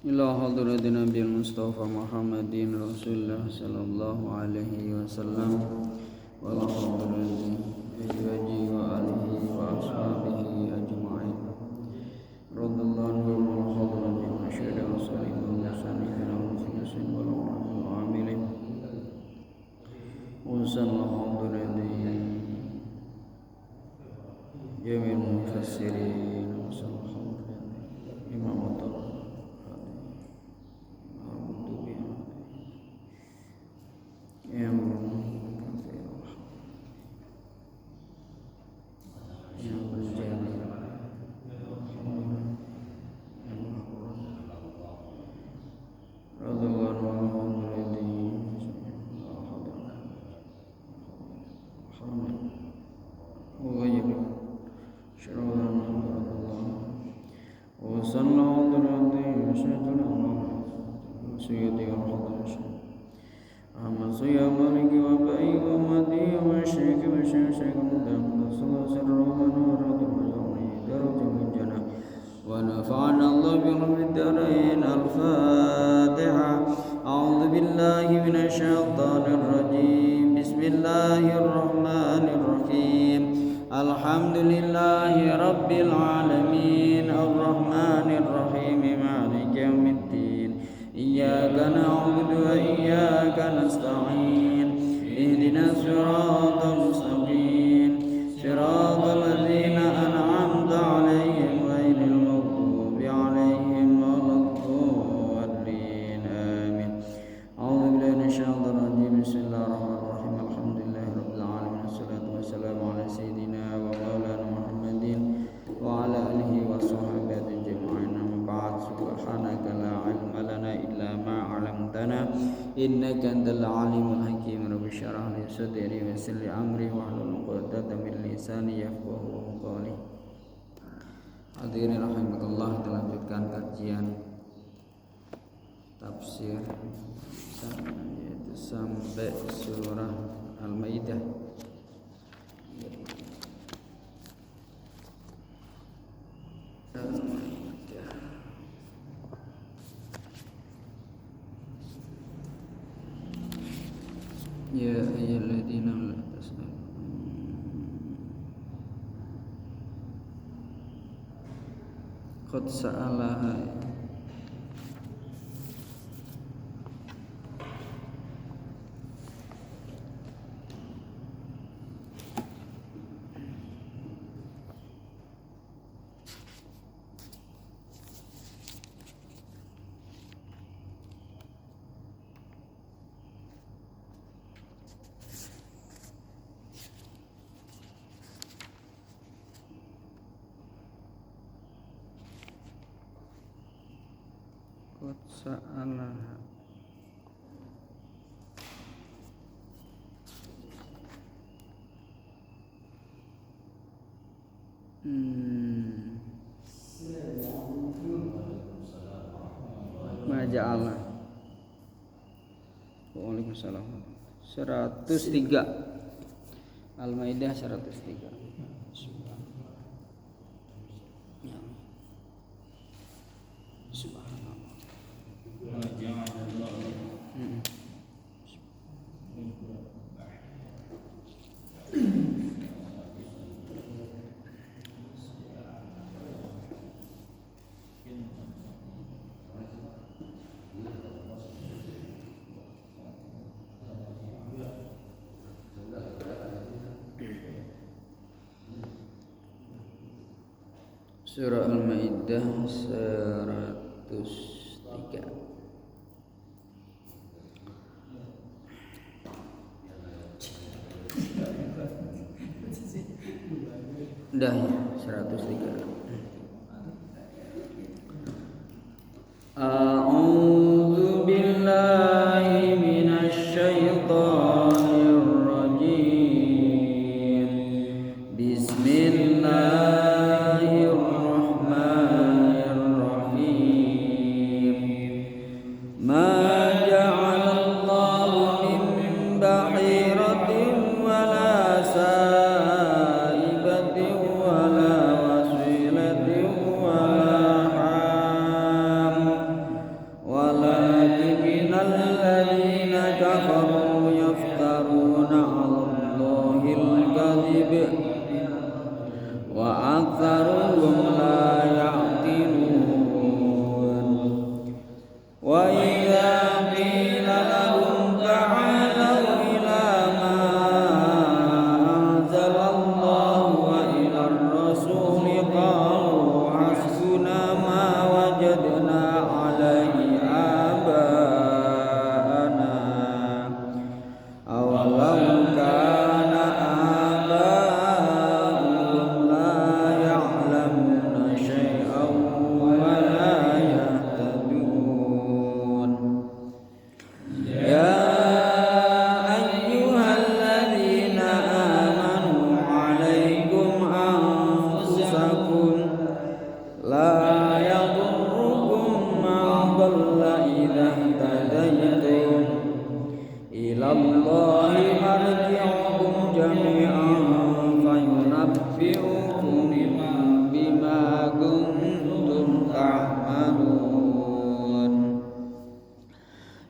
إلى حضرة النبي المصطفى محمد رسول الله صلى الله عليه وسلم وعلى حضرة أزواجه وآله وأصحابه أجمعين رضي الله عنهم وحضرة المشهد وصليم المسلمين والمخلصين والعاملين وصلى حضرة جميع المفسرين وصلى حضرة إمام الطبع ونفعنا الله برب الدارين. الفاتحة. أعوذ بالله من الشيطان الرجيم. بسم الله الرحمن الرحيم. الحمد لله رب العالمين الرحمن الرحيم مالك يوم الدين. إياك نعبد وإياك نستعين. اهدنا الصراط المستقيم صراط الذين أنعمت عليهم غير المغضوب عليهم ولا الضالين آمين. أعوذ بالله من الشيطان الرجيم. بسم الله الرحمن الرحيم. الحمد لله رب العالمين والصلاة والسلام على سيدنا ومولانا محمد وعلى آله وصحبه أجمعين. أما بعد سبحانك لا علم لنا إلا ما علمتنا إنك أنت العليم الحكيم. رب اشرح لي صدري ويسر لي أمري واحلل عقدة من lisani yafqahu qawli. Hadirin rahimakumullah, kita lanjutkan kajian tafsir sampai surah Al-Maidah. Ya ayyuhalladzina la tas'alu qad sa'alaha. Qad sa'alaha. Maja'ala. Waalaikumsalam. 103 Al-Maidah 103. Surah Al-Maidah 103. Dah ya, 103. A'udzu billahi minasy syaithanir rajim. Bismillahirrahmanirrahim. Ma ja'alallahu min bahiratin wala sa'ibatin wala wasir أكثرهم لا يعقلون وإذا قيل لهم تعالوا إلى ما أنزل الله وإلى الرسول قالوا حسبنا ما وجدنا عليه آباءنا أولو كان آباؤهم لا يعلمون شيئا ولا يهتدون يا أيها الذين آمنوا عليكم أنفسكم لا يضركم من ضل إذا اهتديتم إلى الله مرجعكم جميعا فينبئكم بما كنتم تعملون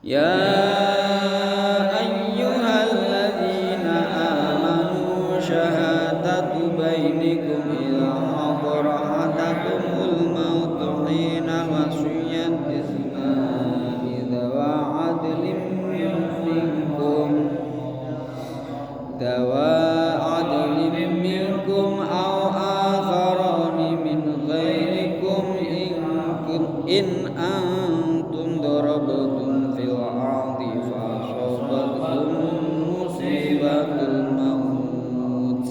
يا أيها الذين آمنوا شهادة بينكم إذا حضر أحدكم الموت حين الوصية اثنان ذوى عدل منكم أو آخران من غيركم إن أنتم ضربتم في الأرض فأصابتكم مصيبة الموت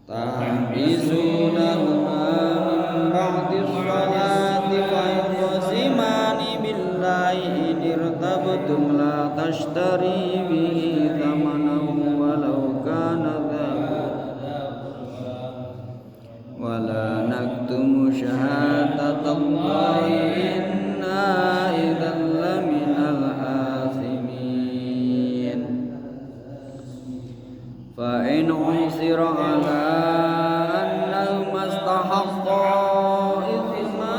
تحبسونهما من بعد الصلاة فيقسمان بالله إن ارتبتم لا تشتري به ثمنا ولو كان ذا ولا نكتم شهادة الله إنا إذا لمن الآثمين فإن عثر على أنهما استحقا إثما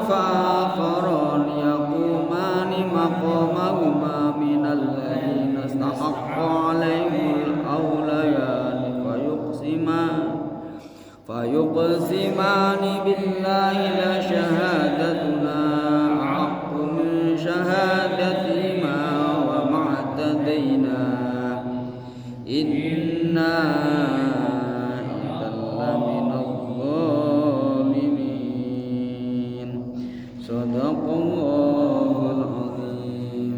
فآخران يقومان مقامهما من الذين استحق عليهم الأوليان فيقسمان بالله لشهادتنا أحق من شهادتهما وما اعتدينا إنا إذا لمن الظالمين صدق الله العظيم.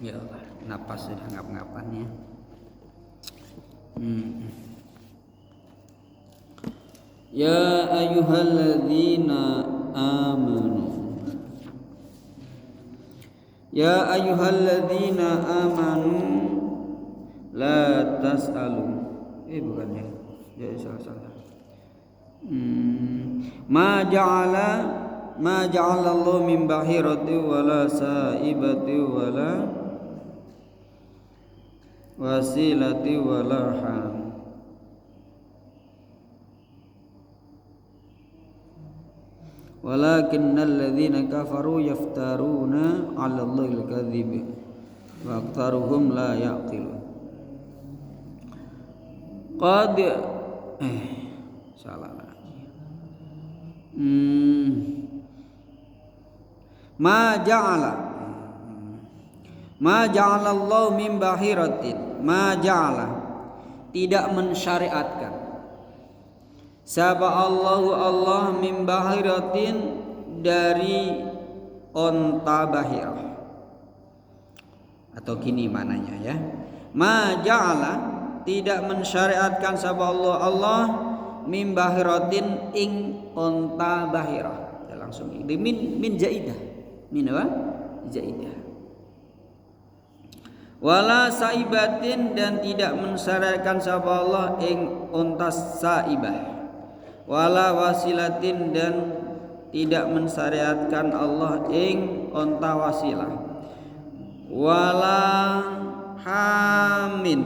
Ya Allah, napas sudah ngap-ngapannya. Ya ayyuhalladzina amanu Ya ayyuhalladzina amanu la tas'alu bukan ya. Jadi salah. Ma ja'ala Allah min bahirati wala saibati wala wasilati wala ham. Walakinnal ladzina kafaru yaftaruna 'ala Allahil kadzib wa aktsaruhum la yaqilun. Qad salah lagi. Ma ja'ala Allah min bahiratin. Ma ja'ala tidak mensyariatkan Saba Allah min bahiratin dari onta bahirah. Atau gini mananya ya. Ma ja'ala tidak mensyariatkan saba Allah min bahiratin ing onta bahirah. Ya langsung ini min jaidah. Min apa? Jaidah. Wala saibatin dan tidak mensyariatkan saba Allah ing onta saibah. Wala wasilatin dan tidak mensyariatkan Allah ing onta wasilah. Wala hamin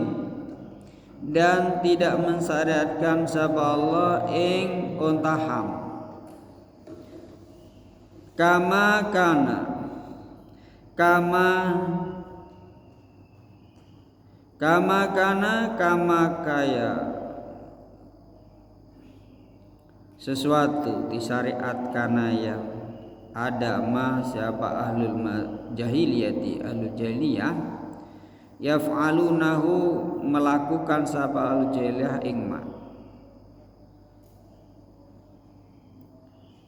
dan tidak mensyariatkan sapa Allah ing onta ham. Kama kaya sesuatu disyariatkan yang ada ma siapa ahlul jahiliyati, ahlul jahiliyah, yaf'alunahu melakukan siapa ahlul jahiliyah ing ma.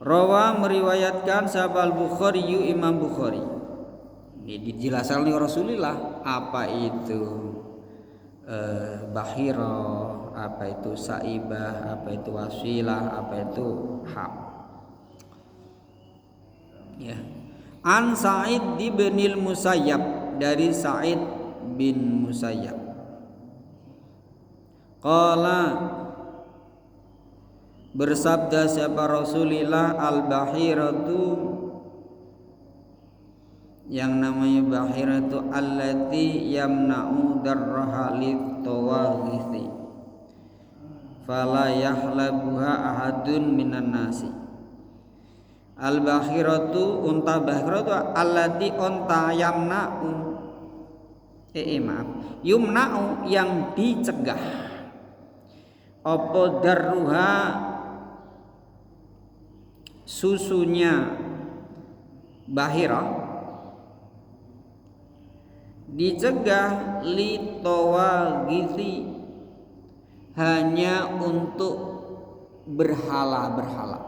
Rawa meriwayatkan siapa al-Bukhari, Imam Bukhari. Ini dijelaskan oleh Rasulullah apa itu bahira, apa itu saibah, apa itu wasilah, apa itu hak. Ya. An Sa'id bin Musayyab, dari Sa'id bin Musayyab. Qala, bersabda siapa Rasulullah, al-bahiratu, yang namanya bahiratu allati yamna'u darraha lit-tawaghithi fala yahlabuha ahadun minan nasi. Al-bahiratu, unta bahiratu allati unta yamna'u yumna'u, yang dicegah, apa darruha, susunya bahira, dicegah litawaghithi, hanya untuk berhala-berhala.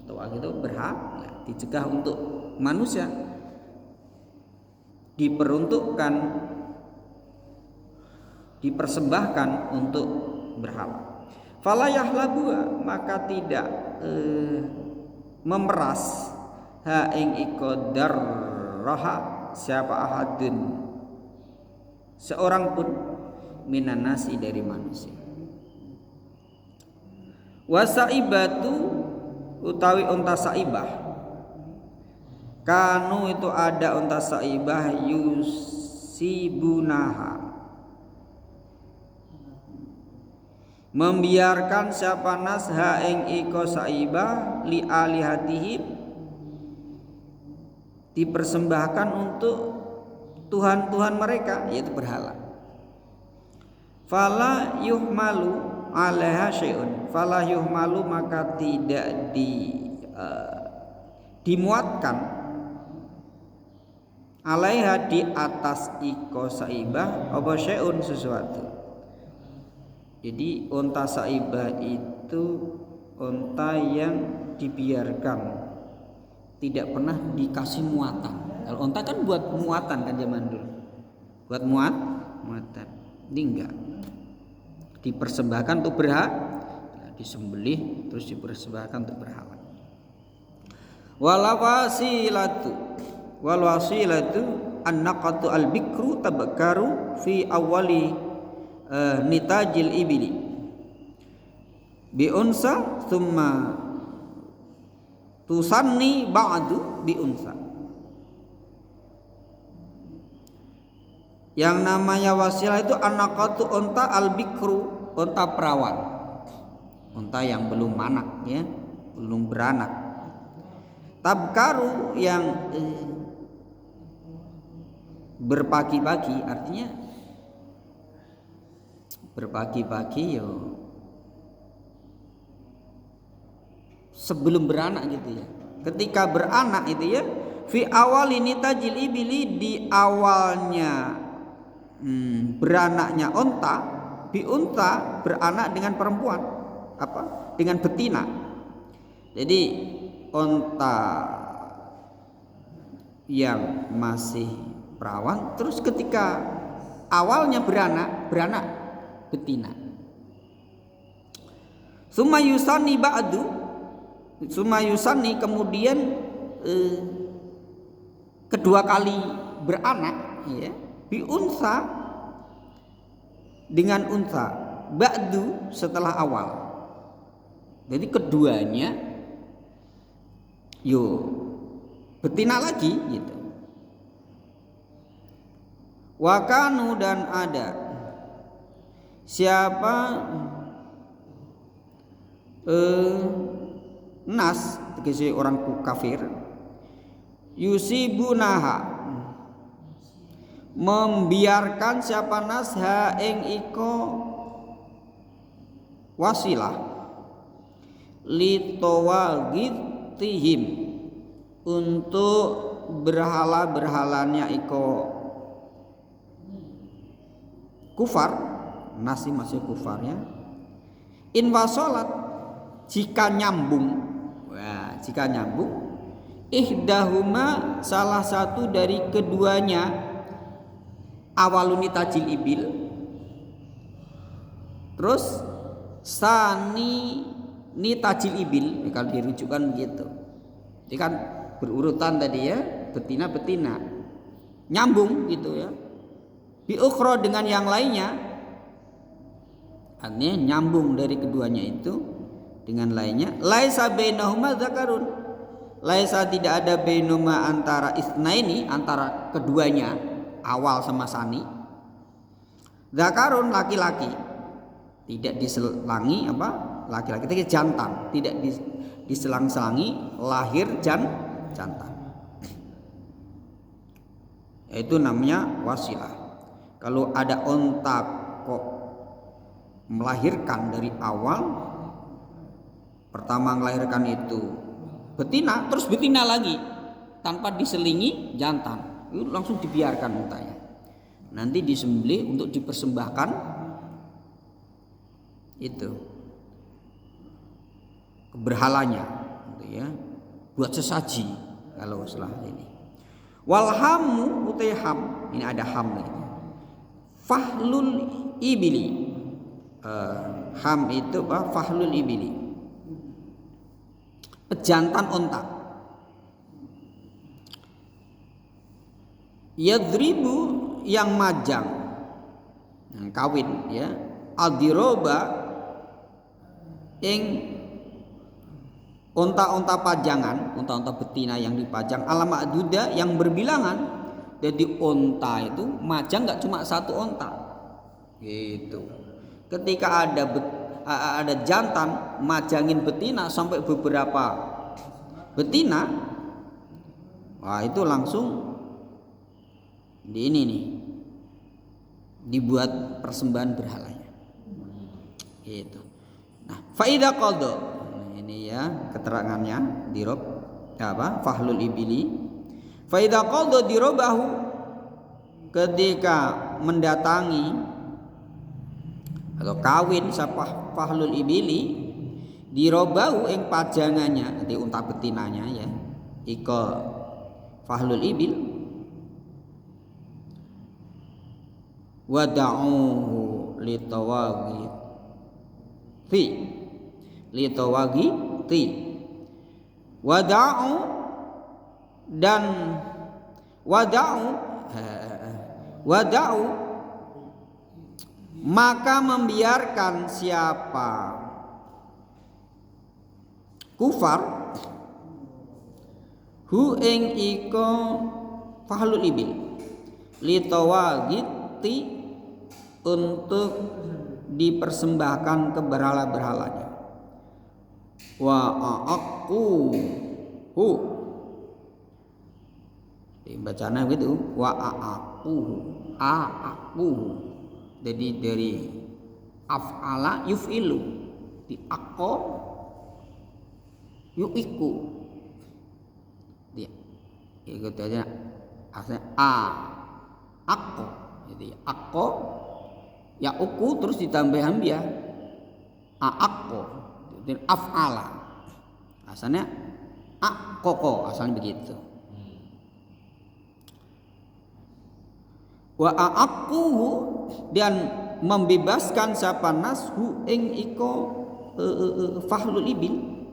Tawagh itu berhala, dicegah untuk manusia, diperuntukkan, dipersembahkan untuk berhala. Fala yahlabuha, maka tidak memeras ha ing iko darraha siapa ahadun, seorang pun, minan nasi, dari manusia. Wasaibatu, utawi unta saibah, kanu itu ada unta saibah, yusibunaha, membiarkan siapa nas ha ing iko saibah, li alihatihim, dipersembahkan untuk Tuhan-Tuhan mereka, yaitu berhala. Fala yuhmalu alaiha syai'un, fala yuhmalu, maka tidak dimuatkan, alaiha, di atas iko saibah, apa syai'un, sesuatu. Jadi unta saibah itu unta yang dibiarkan, tidak pernah dikasih muatan. Kalau unta kan buat muatan kan zaman dulu, buat muatan. Ini enggak, dipersembahkan untuk berhala, disembelih terus dipersembahkan untuk berhala. Wal wasilatu an-naqatu al-bikru tabakaru fi awali nitajil ibili bi unsa thumma tusanni ba'du bi unsa. Yang namanya wasilah itu an-naqatu, unta al-bikru, unta perawan, unta yang belum anak, ya, belum beranak. Tabkaru, yang berpagi-pagi, artinya berpagi-pagi yo sebelum beranak gitu ya. Ketika beranak itu ya, fi awal ini tajil ibili, di awalnya beranaknya unta, bi unta, beranak dengan perempuan, apa? Dengan betina. Jadi unta yang masih perawan, terus ketika awalnya beranak betina. Sumayusani ba'du, sumayusani, kemudian kedua kali beranak, ya, bi unsa, dengan unsa, ba'du, setelah awal. Jadi keduanya yo betina lagi gitu. Wakanu, dan ada siapa nas, tegese orang kafir, yusibunaha, membiarkan siapa nas ha ing iko wasilah, litawagitihim untuk berhala-berhalanya iko kufar, nasi masih kufarnya. In wasolat, jika nyambung, wah, jika nyambung, ihdahuma salah satu dari keduanya, awaluni tajil ibil, terus sani ni tajil ibil, kalau dirujukkan begitu. Ini kan berurutan tadi ya, betina nyambung gitu ya. Bi ukhra dengan yang lainnya, artinya nyambung dari keduanya itu dengan lainnya. Laisa bainahuma zakarun, laisa tidak ada bainuma antara isnaini, antara keduanya awal sama sani, zakarun laki-laki, tidak diselangi apa laki-laki, tapi jantan, tidak diselang-selangi lahir jantan, itu namanya wasilah. Kalau ada onta kok melahirkan dari awal, pertama melahirkan itu betina, terus betina lagi tanpa diselingi jantan, itu langsung dibiarkan untanya, nanti disembelih untuk dipersembahkan itu berhalanya gitu ya, buat sesaji kalau setelah ini. Walhamu utai ham, ini ada ham ini. Fahlul ibili, ham itu apa? Fahlul ibili, pejantan onta. Yadribu yang majang, yang kawin ya. Adiroba ing onta-onta pajangan, onta-onta betina yang dipajang, alamak duda yang berbilangan. Jadi onta itu majang nggak cuma satu onta, gitu. Ketika ada jantan majangin betina sampai beberapa betina, wah itu langsung di ini nih, dibuat persembahan berhalanya, gitu. Nah, faida qadha, ini ya keterangannya di rob apa fahlul ibili. Faida qadha dirobahu, ketika mendatangi atau kawin sapa fahlul ibili, dirobahu ing pajangannya, nanti unta betinanya ya, iko fahlul ibil, wada'uhu litawagiti wada'u dan wada'u maka membiarkan siapa kufar hu ing iko fahlul ibil litawagiti untuk dipersembahkan ke berhala-berhalanya. Wa a'aquhu, bacanya begitu, wa a'aquhu. Jadi dari af'ala yuf'ilu, di aqqa yu'iku, dia ikut aja asalnya aqqa, jadi aqqa ya uku terus ditambah hamzah aqqa, dan af'ala asalnya aqqa, asalnya begitu. Wa a'aquhu, dan membebaskan siapa nashu ing iko fahlul ibil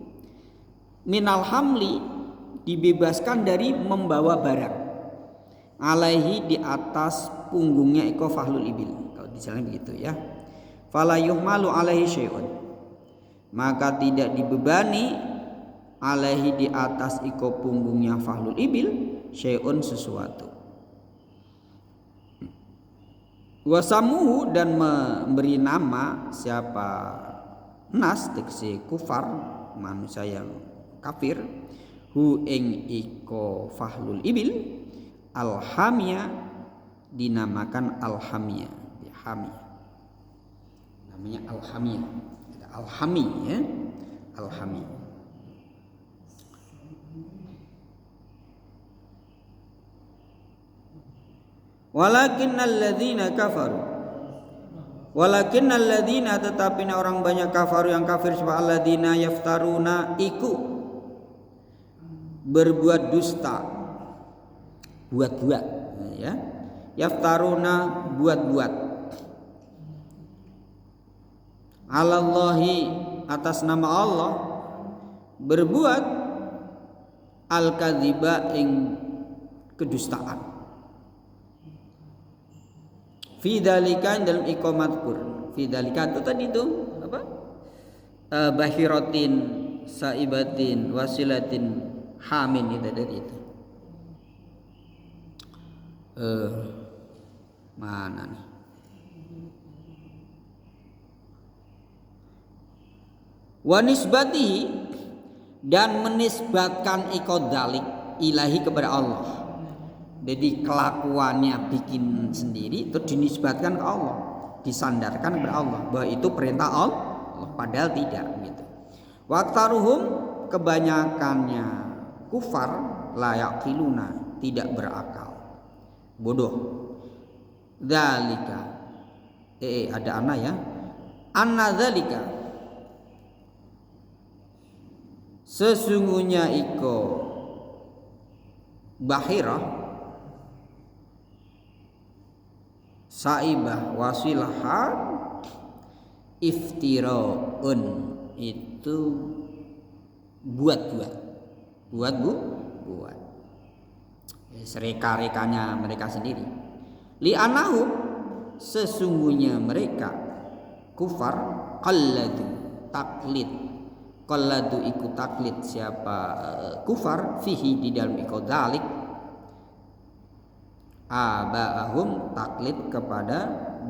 minal hamli, dibebaskan dari membawa barang, alaihi di atas punggungnya iko fahlul ibil, kalau misalnya begitu ya. Fala yuhmalu alaihi syai'un, maka tidak dibebani alaihi di atas iko punggungnya fahlul ibil syai'un sesuatu. Wasamuhu, dan memberi nama siapa nas tegese kufar, manusia yang kafir, hu ing iko fahlul ibil alhamia, dinamakan alhamia, hamia namanya alhamia, alhami ya, Al-Hamim. Walakinnalladzina tetapi orang banyak kafaru yang kafir sebab alladzina yaftaruna iku berbuat dusta, buat-buat ya. Yaftaruna buat-buat, alallahi atas nama Allah, berbuat al-kadziba ing kedustaan. Fi dzalika dalam iqamat Qur. Fi dzalika itu tadi itu apa? Bahiratin, saibatin, wasilatin, hamin itu tadi itu. Mana nih? Wa nisbatihi dan menisbatkan iqadzalik ilahi kepada Allah. Jadi kelakuannya bikin sendiri itu dinisbatkan ke Allah, disandarkan kepada Allah bahwa itu perintah Allah, padahal tidak gitu. Waqtaruhum kebanyakannya kufar la yaqiluna tidak berakal, bodoh. Dzalika ada anna ya, anna dzalika sesungguhnya iko bahirah saibah wasilahan iftiraun itu buat sereka-rekanya mereka sendiri. Li'anahu sesungguhnya mereka kufar qalladu taklid, qalladu ikut taklid siapa kufar fihi di dalam iqadzalik aba'ahum taklid kepada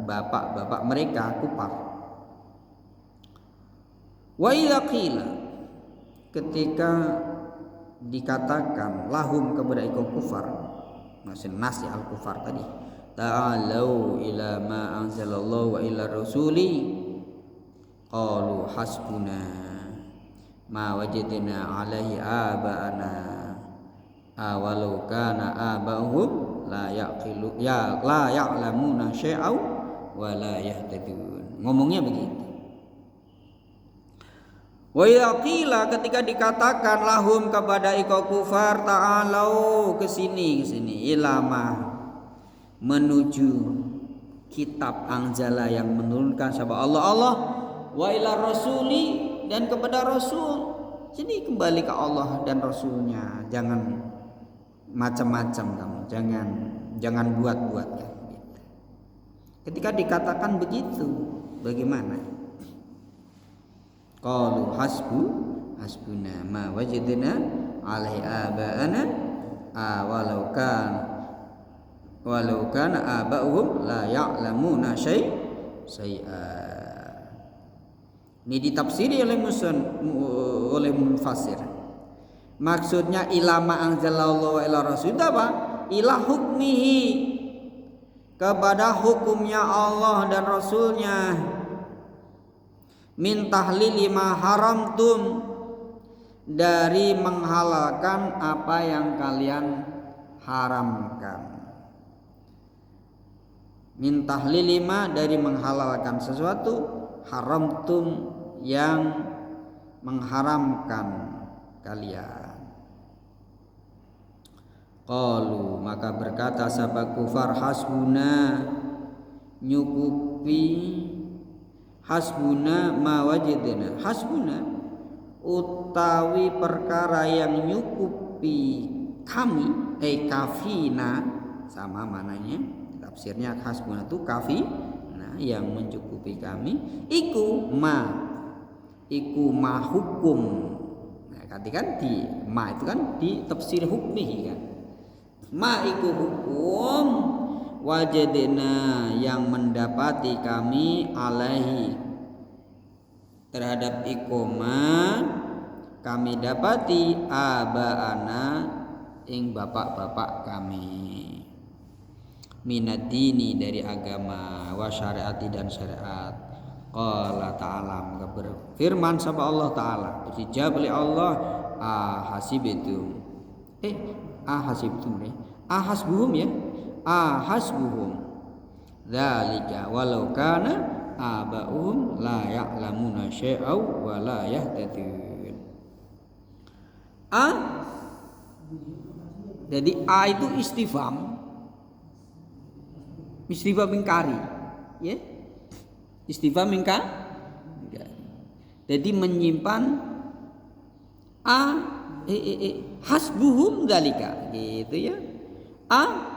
bapak-bapak mereka kufar. Wa idza qila ketika dikatakan lahum kepada iku kufar, maksud nas ya al-kufar tadi, ta'alau ila ma anzalallahu wa ila rasuli qalu hasbuna ma wajadna alaihi aba'ana awalau kana aba'uhum la yaqilu ya la ya'lamuna syai'au wa la yahtadun. Ngomongnya begitu. Wa yaqila ketika dikatakan lahum kepada iko kufar ta'alau kesini ilama menuju kitab anzala yang menurunkan sama Allah wa ila rasuli dan kepada rasul. Sini kembali ke Allah dan rasulnya, jangan macam-macam kamu, jangan buat-buat kan. Ketika dikatakan begitu, bagaimana? Qalu hasbuna ma wajadna alaihi aba'ana walau kana aba'uhum la ya'lamuna syai'a. Ini ditafsiri oleh mufassir. Maksudnya ilama anzalallahu ila rasul itu apa? Ila hukmihi kepada hukumnya Allah dan rasulnya. Min tahlili ma haramtum dari menghalalkan apa yang kalian haramkan. Min tahlili ma dari menghalalkan sesuatu, haramtum yang mengharamkan kalian. Qalu maka berkata sahabat kufar hasbuna nyukupi hasbuna ma wajadna hasbuna utawi perkara yang nyukupi kami kafina sama mananya tafsirnya hasbuna itu kafi nah yang mencukupi kami iku ma hukum. Nah kan di ma itu kan di tafsir hukmi kan. Ma iku hukum wajadna yang mendapati kami alaihi terhadap ikoma kami dapati abaana ing bapak-bapak kami minad dini dari agama wa syariati dan syariat Qala ta'ala, maka berfirman sama Allah Ta'ala, dijawab oleh Allah, ahasibtum, ahasibtum, ahasbuhum ya, ahasbuhum dzalika walau kana aba'uhum la ya'lamuna syai'aw wa la yahtadun. Jadi itu istifham ingkari, ya. Istifham ingkari. Jadi menyimpan hasbuhum dzalika, gitu ya.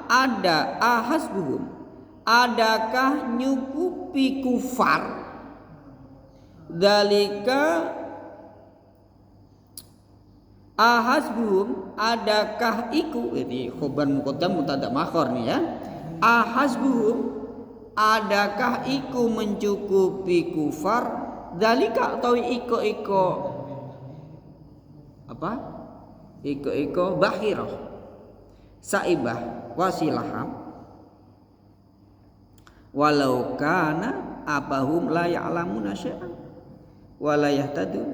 Ada hasbuhum, adakah nyukupi kufar dzalika, ahasbuhum adakah iku, ini khobar muqaddam mubtada makhor nih ya. Ahasbuhum adakah iku mencukupi kufar dzalika, atau iko apa? Iko bahirah saibah wasilah walau kana abahum la ya'lamuna syai'an wa la yahtadun.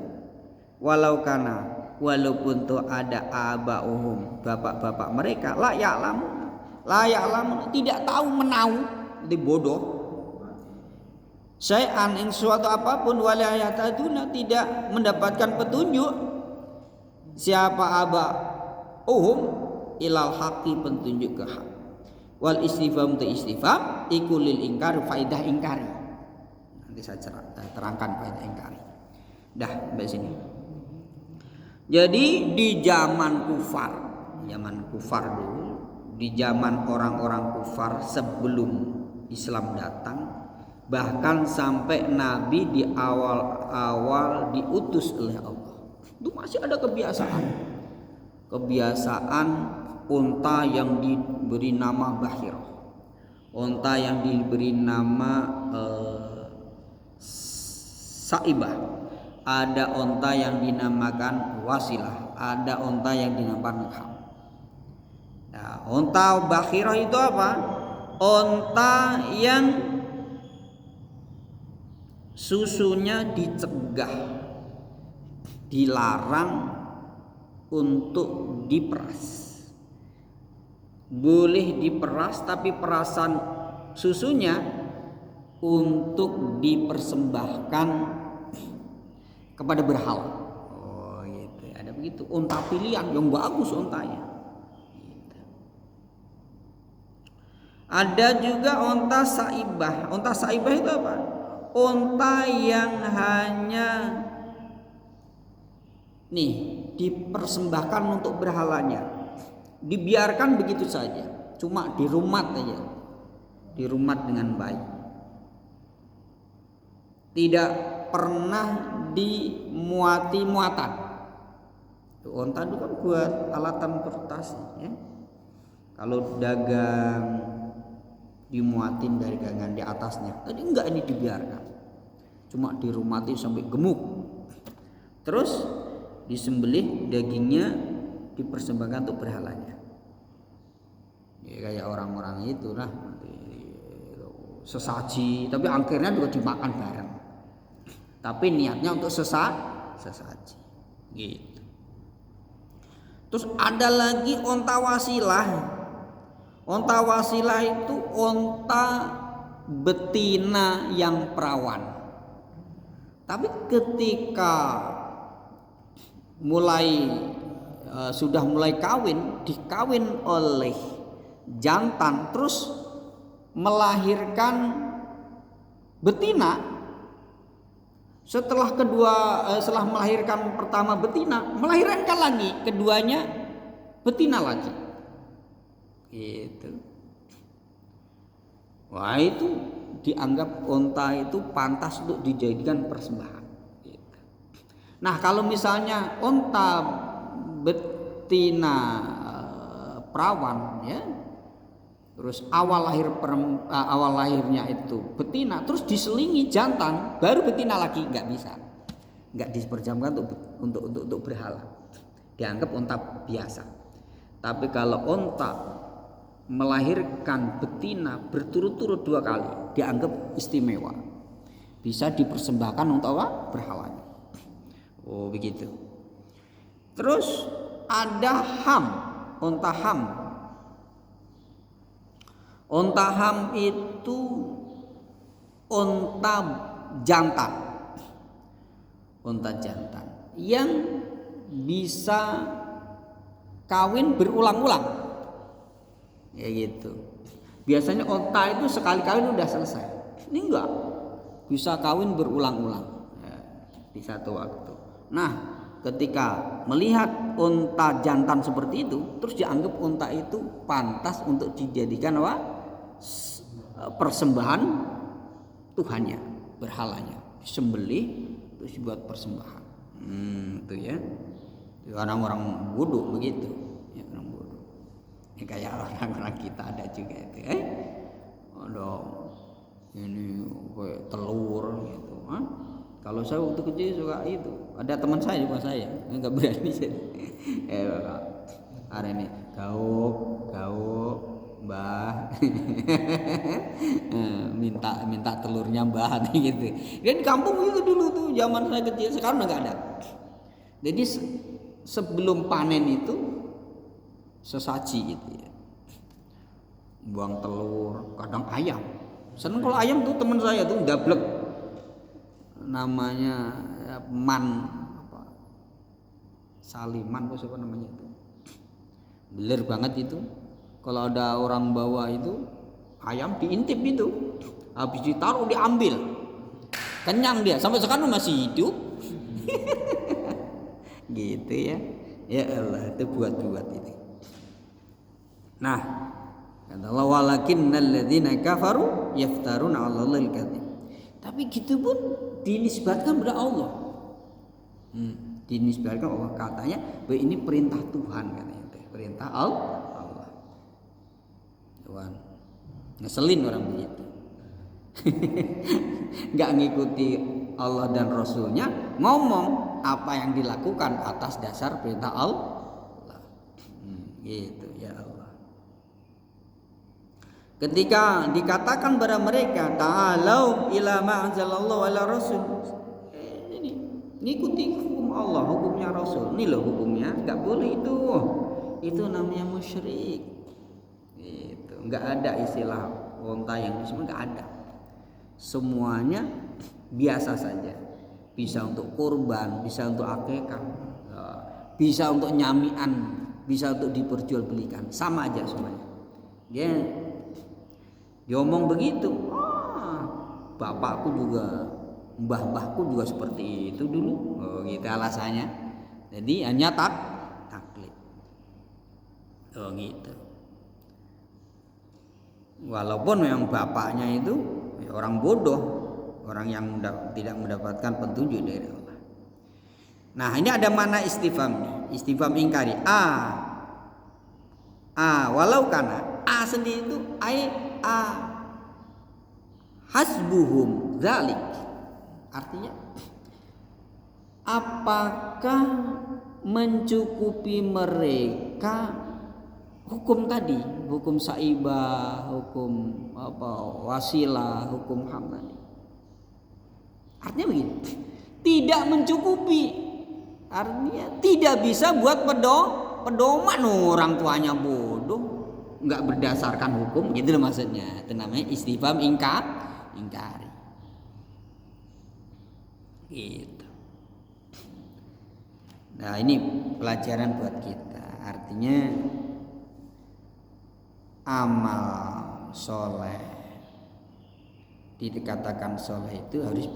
Walau kana, walaupun tuh ada abauhum, bapak-bapak mereka, la ya'lamun, tidak tahu menau, di bodoh, syai'an ing suatu apapun, wala yahtaduna, tidak mendapatkan petunjuk. Siapa abauhum ilal haqi, petunjuk ke hak. Wal istifham tu istifham iku lil ingkar, faidah ingkari. Nanti saya terangkan faidah ingkari. Dah sampai sini. Jadi di zaman kufar dulu, di zaman orang-orang kufar sebelum Islam datang, bahkan sampai Nabi di awal-awal diutus oleh Allah, itu masih ada kebiasaan unta yang diberi nama Bahirah, unta yang diberi nama Saibah, ada unta yang dinamakan Wasilah, ada unta yang dinamakan Ham. Nah, unta Bahirah itu apa? Unta yang susunya dicegah, dilarang untuk diperas. Boleh diperas, tapi perasan susunya untuk dipersembahkan kepada berhala. Oh gitu, ada begitu. Unta pilihan yang bagus untanya. Ada juga unta saibah. Unta saibah itu apa? Unta yang hanya dipersembahkan untuk berhalanya, dibiarkan begitu saja, cuma dirumat aja, dirumat dengan baik, tidak pernah dimuati muatan. Unta itu kan buat alat transportasi, ya. Kalau dagang dimuatin dari dagangan di atasnya, tadi enggak, ini dibiarkan, cuma dirumati sampai gemuk, terus disembelih, dagingnya dipersembahkan untuk berhalanya. Ya, kayak orang-orang itu lah, sesaji, tapi akhirnya juga dimakan bareng, tapi niatnya untuk sesaji gitu. Terus ada lagi unta wasilah. Unta wasilah itu unta betina yang perawan, tapi ketika sudah mulai dikawin oleh jantan, terus melahirkan betina. Setelah melahirkan pertama betina, melahirkan lagi keduanya betina lagi. Gitu. Wah, itu dianggap unta itu pantas untuk dijadikan persembahan. Gitu. Nah, kalau misalnya unta betina perawan, ya, terus awal lahirnya itu betina, terus diselingi jantan, baru betina lagi, nggak bisa, nggak diperjamkan untuk berhala, dianggap unta biasa. Tapi kalau unta melahirkan betina berturut-turut 2 kali, dianggap istimewa, bisa dipersembahkan untuk apa? Berhalanya. Oh begitu. Terus ada ham, unta ham. Unta ham itu unta jantan. Unta jantan yang bisa kawin berulang-ulang. Ya gitu. Biasanya unta itu sekali kawin udah selesai. Ini enggak. Bisa kawin berulang-ulang ya, di satu waktu. Nah, ketika melihat unta jantan seperti itu, terus dianggap unta itu pantas untuk dijadikan apa? Persembahan Tuhannya, berhalanya, disembelih terus dibuat persembahan. Itu ya. Orang-orang bodoh begitu. Ya, orang bodoh. Ya, kayak orang-orang kita ada juga itu. Ada ini kayak telur gitu. Kalau saya waktu kecil suka itu. Ada teman saya juga saya, nggak berani saya. Hari ini gauk, Mbah. minta telurnya Mbah gitu. Dan kampung itu dulu tuh zaman saya kecil, sekarang udah nggak ada. Jadi sebelum panen itu sesaji gitu ya. Buang telur, kadang ayam. Seneng kalau ayam tuh teman saya tuh gablek. Namanya man apa? Saliman apa siapa namanya itu. Beler banget itu. Kalau ada orang bawa itu ayam diintip itu. Habis ditaruh diambil. Kenyang dia, sampai sekarang masih hidup. Gitu ya. Ya Allah, itu buat-buat itu. Nah, kata Allah walakinnal ladzina kafaru yaftaruna 'alallahi al-kadzib. Tapi gitu pun dinisbatkan kepada Allah. Dinisbatkan Allah, katanya bahwa ini perintah Tuhan katanya. Perintah Allah. Tuhan. Ngeselin orang begitu. Enggak ngikuti Allah dan Rasulnya, ngomong apa yang dilakukan atas dasar perintah Allah. Gitu ya Allah. Ketika dikatakan pada mereka ta'alau ila ma anzalallahu ala rasul, ini ngikuti hukum Allah, hukumnya Rasul. Ini loh hukumnya, enggak boleh itu. Itu namanya musyrik. Gitu. Enggak ada istilah onta yang semua, enggak ada. Semuanya biasa saja. Bisa untuk kurban, bisa untuk akikah, bisa untuk nyamian, bisa untuk diperjualbelikan, sama aja semuanya. Dia diomong begitu. Bapakku juga, mbah-mbahku juga seperti itu dulu. Oh, gitu alasannya. Jadi hanya taklid. Oh gitu. Walaupun memang bapaknya itu orang bodoh, orang yang tidak mendapatkan petunjuk dari Allah. Nah, ini ada mana istifham, istifham ingkari. Walau kana sendiri itu hasbuhum zalik. Artinya apakah mencukupi mereka hukum tadi, hukum saibah, hukum wasilah, hukum ham tadi. Artinya begini, tidak mencukupi. Artinya tidak bisa buat pedoman. Orang tuanya bodoh, nggak berdasarkan hukum, gitu loh maksudnya. Itu namanya istifham ingkari. Gitu. Nah, ini pelajaran buat kita. Artinya amal soleh, dikatakan soleh itu harus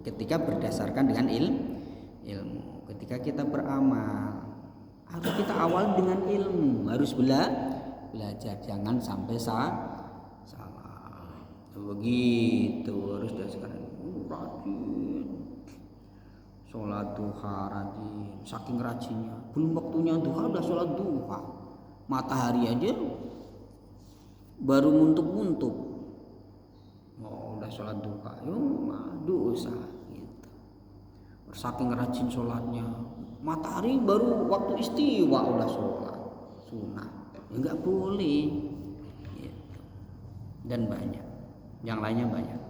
ketika berdasarkan dengan ilmu. Ketika kita beramal harus kita awal dengan ilmu, harus belajar, jangan sampai salah. Begitu harus dasarkan rajin, sholat duha rajin, saking rajinnya belum waktunya duha udah sholat duha, matahari aja baru muntuk-muntuk, udah sholat duha, dosa gitu. Saking rajin sholatnya, matahari baru waktu istiwa udah sholat sunnah, nggak boleh gitu. Dan banyak yang lainnya banyak.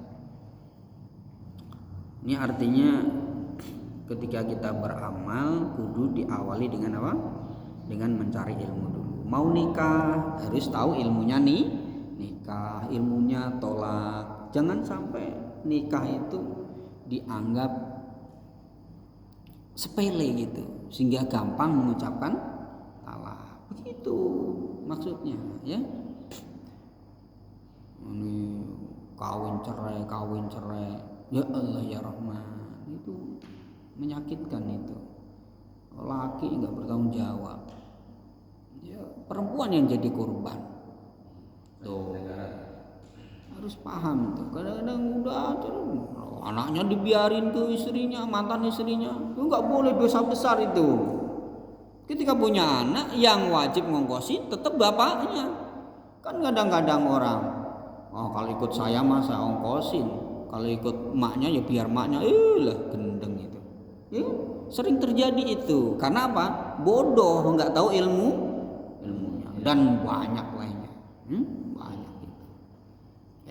Ini artinya ketika kita beramal kudu diawali dengan apa? Dengan mencari ilmu dulu. Mau nikah harus tahu ilmunya nih, nikah, ilmunya tolak. Jangan sampai nikah itu dianggap sepele gitu sehingga gampang mengucapkan talak. Begitu maksudnya ya. Ini kawin cerai. Ya Allah ya Rahman, itu menyakitkan itu. Laki nggak bertanggung jawab, ya perempuan yang jadi korban. Tuh harus paham tuh. Kadang-kadang udah anaknya dibiarin ke istrinya, mantan istrinya, itu nggak boleh, dosa besar itu. Ketika punya anak yang wajib ngongkosin tetap bapaknya. Kan kadang-kadang orang, oh kalau ikut saya mah saya ongkosin, kalau ikut emaknya ya biar emaknya, lah gendeng itu. Ya, sering terjadi itu. Karena apa? Bodoh, nggak tahu ilmunya dan banyak lainnya. Banyak itu.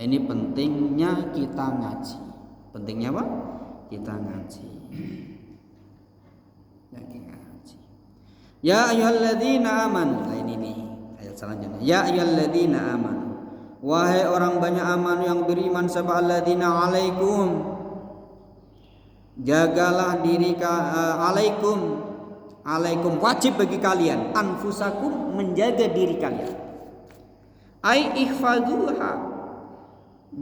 Ini pentingnya kita ngaji. Pentingnya apa? Kita ngaji. Ya ayyuhalladzina amanu. Nah ini nih ayat selanjutnya. Ya ayyuhalladzina amanu. Wahai orang banyak aman yang beriman, saballadzina alaikum. Jagalah diri alaikum wajib bagi kalian, anfusakum menjaga diri kalian. Ai ihfazuha,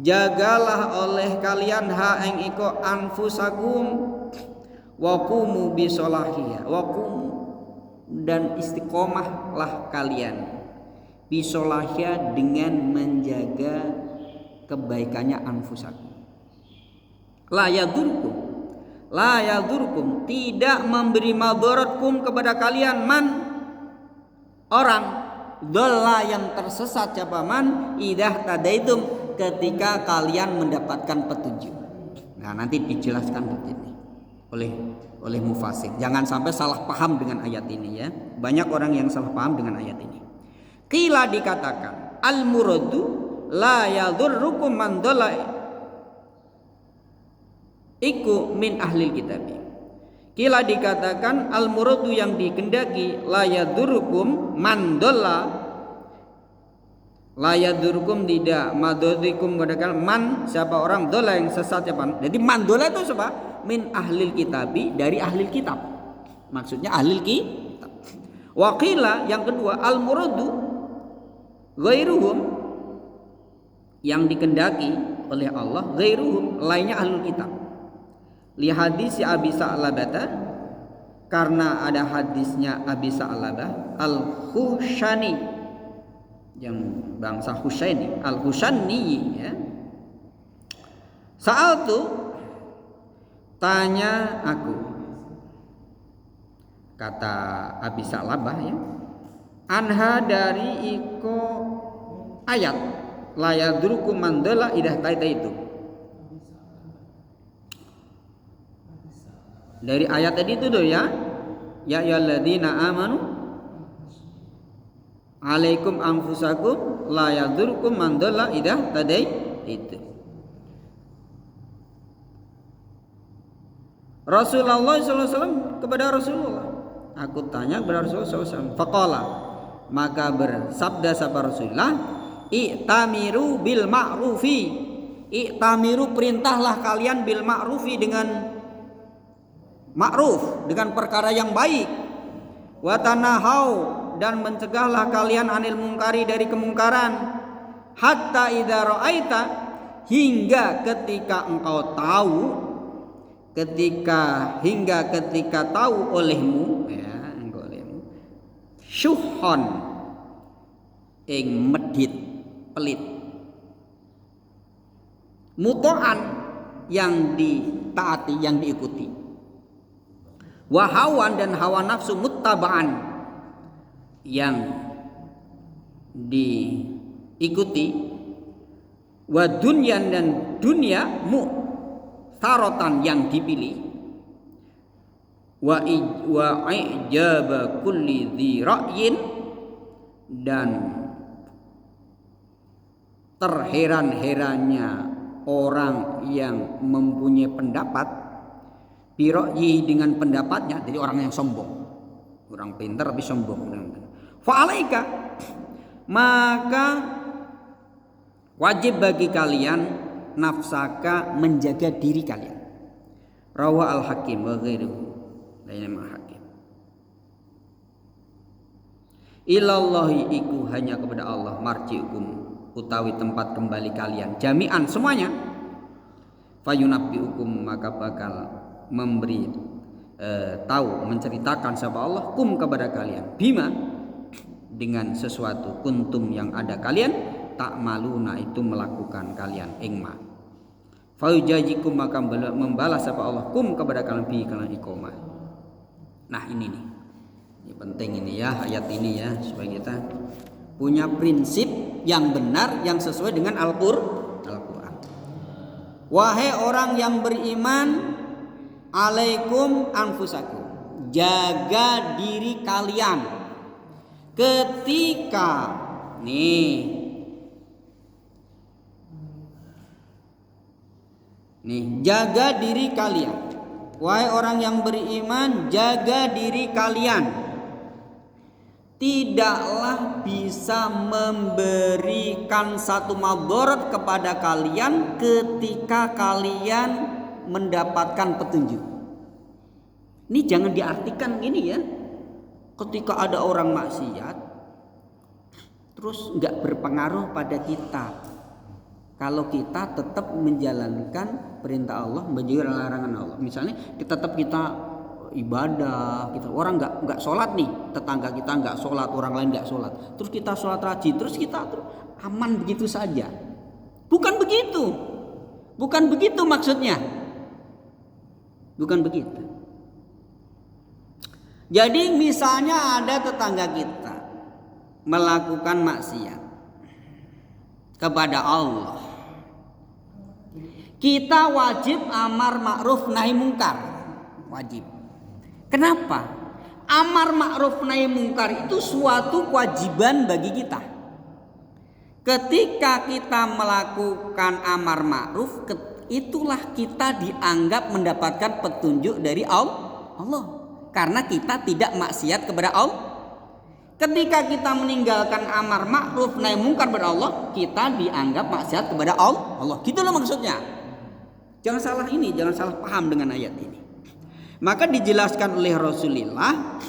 jagalah oleh kalian ha ing iko anfusakum wa qumu bisolahiya wa qumu, dan istiqomahlah kalian bisolahiya dengan menjaga kebaikannya anfusakum. La yadurkum tidak memberi madaratkum kepada kalian man orang dhalla yang tersesat siapa man idah tadaitum ketika kalian mendapatkan petunjuk. Nah nanti dijelaskan begini oleh mufasir. Jangan sampai salah paham dengan ayat ini ya. Banyak orang yang salah paham dengan ayat ini. Qila dikatakan al muradu la yadurrukum man dhalla iku min ahlil kitab. Kila dikatakan al muradu yang dikendaki la yadurukum man dhalla, la yadurukum tidak madodikum katakan man siapa orang dhalla yang sesat siapa. Jadi man dhalla itu siapa? Min ahlil kitabi, dari ahlil kitab. Maksudnya ahlil kitab. Wa qila yang kedua al muradu ghairuhum, yang dikendaki oleh Allah ghairuhum lainnya ahlul kitab. Li hadis Abi Sa'labah, karena ada hadisnya Abi Sa'labah al-Khushani yang bangsa Husaini, al-Khushani ya. Sa'altu, tanya aku, kata Abi Sa'labah ya, anha dari iko ayat la yadrukum man dhalla idah taita itu. Dari ayat tadi itu tuh ya. Ya ayyuhalladzina amanu alaikum anfusakum la yadurkum man dhalla idah tadai itu. Rasulullah SAW kepada Rasulullah, aku tanya kepada Rasulullah SAW. Faqala, maka bersabda sahabat Rasulullah, i'tamiru bil ma'rufi. I'tamiru, perintahlah kalian bil ma'rufi dengan ma'ruf, dengan perkara yang baik. Wa tanahau, dan mencegahlah kalian anil mungkari, dari kemungkaran. Hatta idza ra'aita, hingga ketika engkau tahu, hingga ketika tahu olehmu ya, engkau olehmu syuhon ing medhit pelit, mutoan yang ditaati, yang diikuti, wahawan dan hawa nafsu muttabaan yang diikuti, wa dunyan dan dunia mu'tarotan yang dipilih, wa ijaba kulli dhi ra'yin, dan terheran-herannya orang yang mempunyai pendapat bira'yi dengan pendapatnya, jadi orang yang sombong, orang pintar tapi sombong. Fa'alaika, maka wajib bagi kalian nafsaka menjaga diri kalian. Rawa al-Hakim wa ghairuhu, lain al-Hakim. Ilallahi iku hanya kepada Allah marji'ukum utawi tempat kembali kalian jami'an semuanya. Fayunabbi'ukum maka bakal memberi tahu menceritakan sama Allah kum kepada kalian bima dengan sesuatu kuntum yang ada kalian tak maluna itu melakukan kalian ingma. Fayujajikum maka membalas apa Allah kum kepada kalian bi kalian iqomah. Nah ini nih, ini penting ini ya ayat ini ya, supaya kita punya prinsip yang benar yang sesuai dengan Al-Quran. Wahai orang yang beriman, alaikum anfusakum, jaga diri kalian ketika jaga diri kalian. Wahai orang yang beriman, jaga diri kalian. Tidaklah bisa memberikan satu madarat kepada kalian ketika kalian mendapatkan petunjuk. Ini jangan diartikan gini ya. Ketika ada orang maksiat terus nggak berpengaruh pada kita. Kalau kita tetap menjalankan perintah Allah, menjauhi larangan Allah. Misalnya kita ibadah, orang nggak sholat nih, tetangga kita nggak sholat, orang lain nggak sholat, terus kita sholat rajin, terus kita aman begitu saja. Bukan begitu maksudnya, bukan begitu. Jadi misalnya ada tetangga kita melakukan maksiat kepada Allah, kita wajib amar ma'ruf nahi mungkar, wajib. Kenapa? Amar ma'ruf nahi mungkar itu suatu kewajiban bagi kita. Ketika kita melakukan amar ma'ruf, itulah kita dianggap mendapatkan petunjuk dari Allah. Karena kita tidak maksiat kepada Allah. Ketika kita meninggalkan amar ma'ruf nahi mungkar kepada Allah, kita dianggap maksiat kepada Allah. Gitu loh maksudnya. Jangan salah paham dengan ayat ini. Maka dijelaskan oleh Rasulullah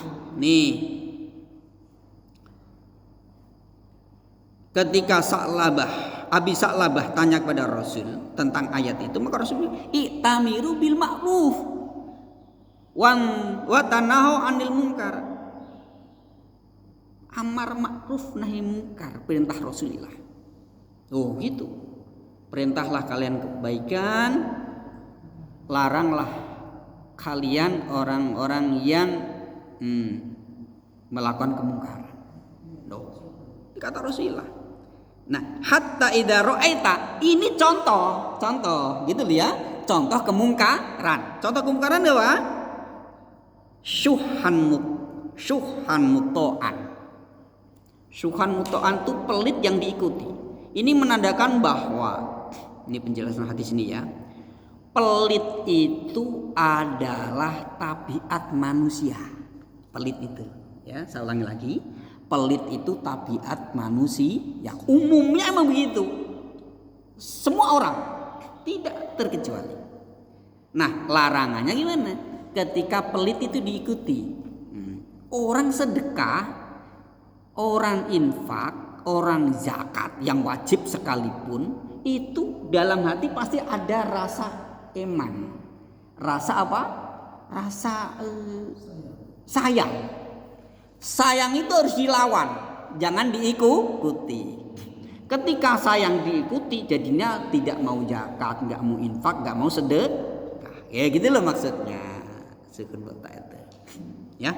ketika Abi Sa'labah tanya kepada Rasul tentang ayat itu, maka Rasul bilang, "I'tamiru bil ma'ruf wa tanahu 'anil munkar." Amar ma'ruf nahi munkar, perintah Rasulullah. Oh gitu. Perintahlah kalian kebaikan, laranglah kalian orang-orang yang melakukan kemungkaran. Kata Rasulullah. Nah, hatta idza ra'aita, ini contoh gitu ya. Contoh kemungkaran. Contoh kemungkaran apa? Syuhan muto'an. Syuhan muto'an itu pelit yang diikuti. Ini menandakan bahwa, ini penjelasan hadis ini ya, pelit itu adalah tabiat manusia. Pelit itu, ya, saya ulangi lagi. Pelit itu tabiat manusia. Umumnya emang begitu. Semua orang, tidak terkecuali. Nah, larangannya gimana? Ketika pelit itu diikuti. Orang sedekah, orang infak, orang zakat yang wajib sekalipun, itu dalam hati pasti ada rasa eman. Rasa apa? Rasa sayang. Sayang itu harus dilawan, jangan diikuti. Ketika sayang diikuti, jadinya tidak mau zakat, nggak mau infak, nggak mau sedekah. Ya gitu loh maksudnya. Ya.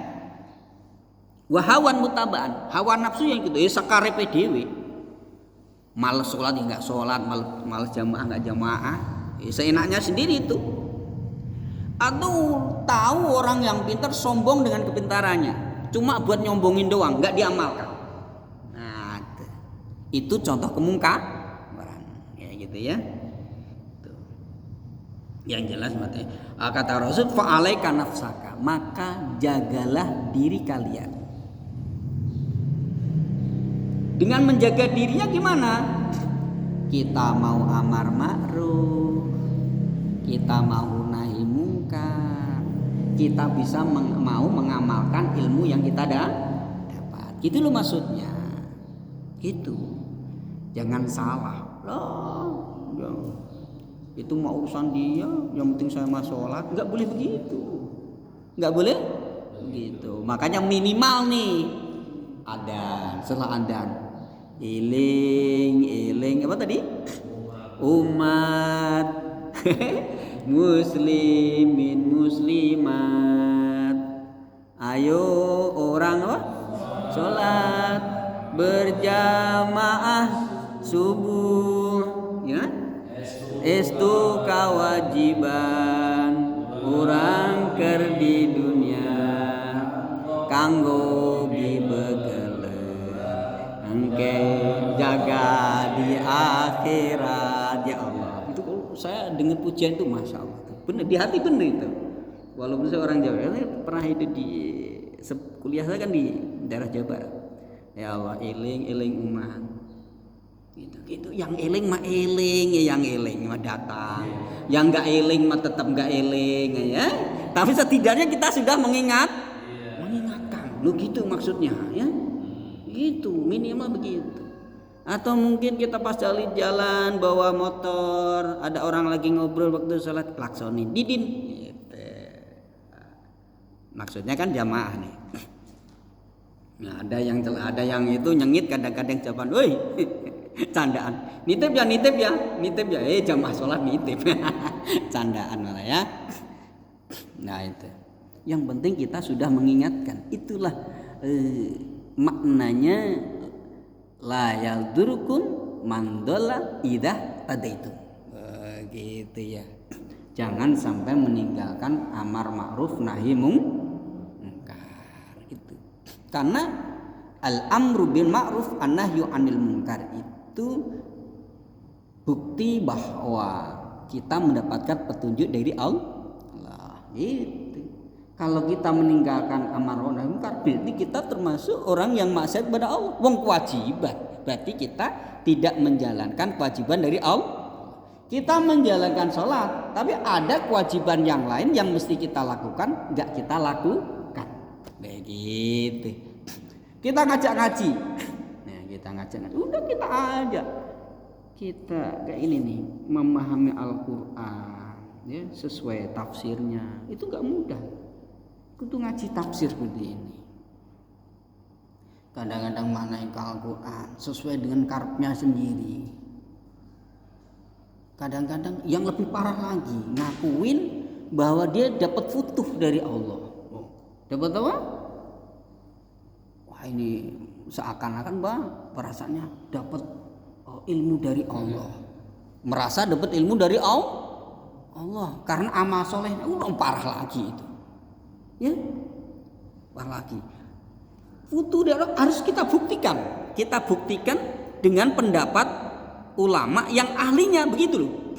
Wahawan mutabaan, hawa nafsu yang gitu ya sakarepe dhewe. Males sholat nggak sholat, males jamaah nggak jamaah, ya, seenaknya sendiri itu. Atau tahu orang yang pintar sombong dengan kepintarannya, cuma buat nyombongin doang, nggak diamalkan. Nah, itu contoh kemungkaran, ya gitu ya. Yang jelas mati. Kata Rasul, fa'alaika nafsaka, maka jagalah diri kalian. Dengan menjaga dirinya gimana? Kita mau amar ma'ruf, kita mau nahi mungkar, kita bisa mau mengamalkan ilmu yang kita dapat. Gitu loh maksudnya. Gitu. Jangan salah. Loh, itu mau urusan dia, yang penting saya mah sholat. Nggak boleh begitu, nggak boleh begitu. Makanya minimal nih adzan, setelah adzan iling apa tadi, umat muslimin muslimat, ayo orang apa sholat berjamaah subuh, ya. Estu kewajiban urang keur di dunia kanggo bibegeleun engke jaga di akhirat. Ya Allah, itu kalau saya dengar pujian itu masya Allah, bener di hati, bener itu. Walaupun saya orang Jawa, saya pernah hidup di kuliah saya kan di daerah Jawa Barat. Ya Allah, eling umat. Gitu. Yang eling mah eling, ya yang eling mah datang. Yang enggak eling mah tetap enggak eling, ya. Tapi setidaknya kita sudah mengingatkan. Lu gitu maksudnya, ya. Gitu, minimal begitu. Atau mungkin kita pas jalan bawa motor, ada orang lagi ngobrol waktu sholat, klaksonin, didin. Gitu. Maksudnya kan jamaah nih. Nah, ada yang itu nyengit kadang-kadang jawaban, woi. Candaan, nitip ya, jamaah sholat nitip. Candaan malah ya. Nah itu, yang penting kita sudah mengingatkan. Itulah maknanya la yaldurukun mandola idah tadaitu. Gitu ya. Jangan sampai meninggalkan amar ma'ruf nahi mungkar. Gitu. Karena al-amru bil ma'ruf an-nahyu 'anil munkar itu bukti bahwa kita mendapatkan petunjuk dari Allah. Gitu. Kalau kita meninggalkan amar ma'ruf nahi mungkar, berarti kita termasuk orang yang maksiat pada Allah. Wong kewajiban, berarti kita tidak menjalankan kewajiban dari Allah. Kita menjalankan sholat, tapi ada kewajiban yang lain yang mesti kita lakukan, nggak kita lakukan. Begitu. Kita ngajak ngaji. Udah kita ajak. Kita kayak ini nih, memahami Al-Qur'an ya, sesuai tafsirnya. Itu enggak mudah. Kudu ngaji tafsir seperti ini. Kadang-kadang manain Al-Qur'an sesuai dengan karepnya sendiri. Kadang-kadang yang lebih parah lagi, ngakuin bahwa dia dapat futuh dari Allah. Dapat apa? Wah, ini seakan-akan perasaannya dapat ilmu dari Allah, merasa dapat ilmu dari Allah karena amal solehnya parah lagi itu, ya parah lagi. Futuh harus kita buktikan dengan pendapat ulama yang ahlinya, begitu loh.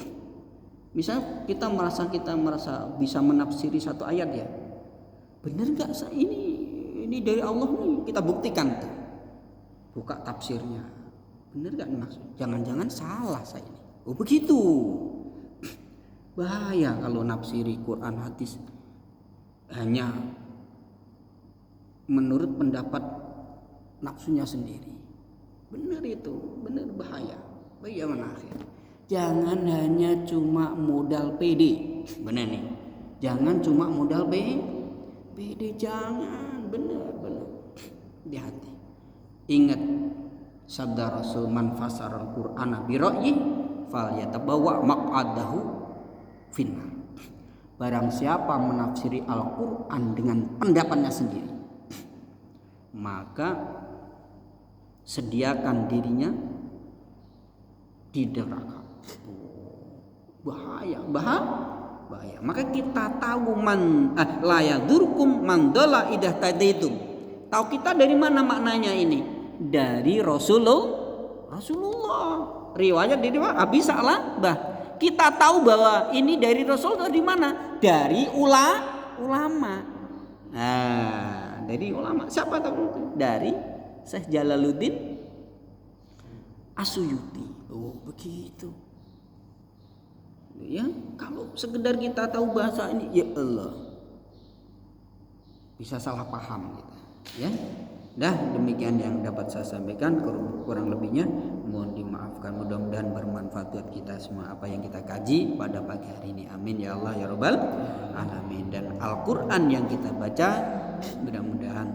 Misal kita merasa bisa menafsiri satu ayat, ya benar nggak ini dari Allah nih, kita buktikan tuh. Buka tafsirnya, bener gak maksud? Jangan-jangan salah saya ini. Oh begitu. Bahaya kalau nafsiri Quran hadis hanya menurut pendapat nafsunya sendiri. Bener itu, bener bahaya. Bagaimana akhir? Jangan hanya cuma modal PD. Bener nih. Jangan cuma modal PD, jangan. Bener. Di hati. Ingat sabda Rasul, man fasara al-Qur'ana bi ra'yi falyatabawa maq'adahu finnar. Barang siapa menafsiri Al-Qur'an dengan pendapatnya sendiri, maka sediakan dirinya di neraka. Bahaya. Maka kita tahu la yadurkum man dalla idah tadaitum. Tahu kita dari mana maknanya ini? Dari Rasulullah. Riwayat dari Abi Sa'labah, Kita tahu bahwa ini dari Rasul atau dari mana? Dari ulama. Nah, dari ulama. Siapa tahu? Dari Syekh Jalaluddin As-Suyuti. Oh, begitu. Ya, kalau sekedar kita tahu bahasa ini, ya Allah, bisa salah paham kita. Ya. Dah, demikian yang dapat saya sampaikan, kurang lebihnya mohon dimaafkan. Mudah-mudahan bermanfaat buat kita semua apa yang kita kaji pada pagi hari ini. Amin ya Allah ya Rabbal alamin. Dan Al-Qur'an yang kita baca mudah-mudahan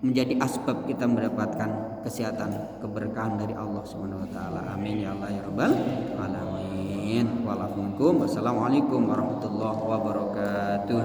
menjadi asbab kita mendapatkan kesehatan, keberkahan dari Allah Subhanahu wa taala. Amin ya Allah ya Rabbal alamin. Wassalamualaikum warahmatullahi wabarakatuh.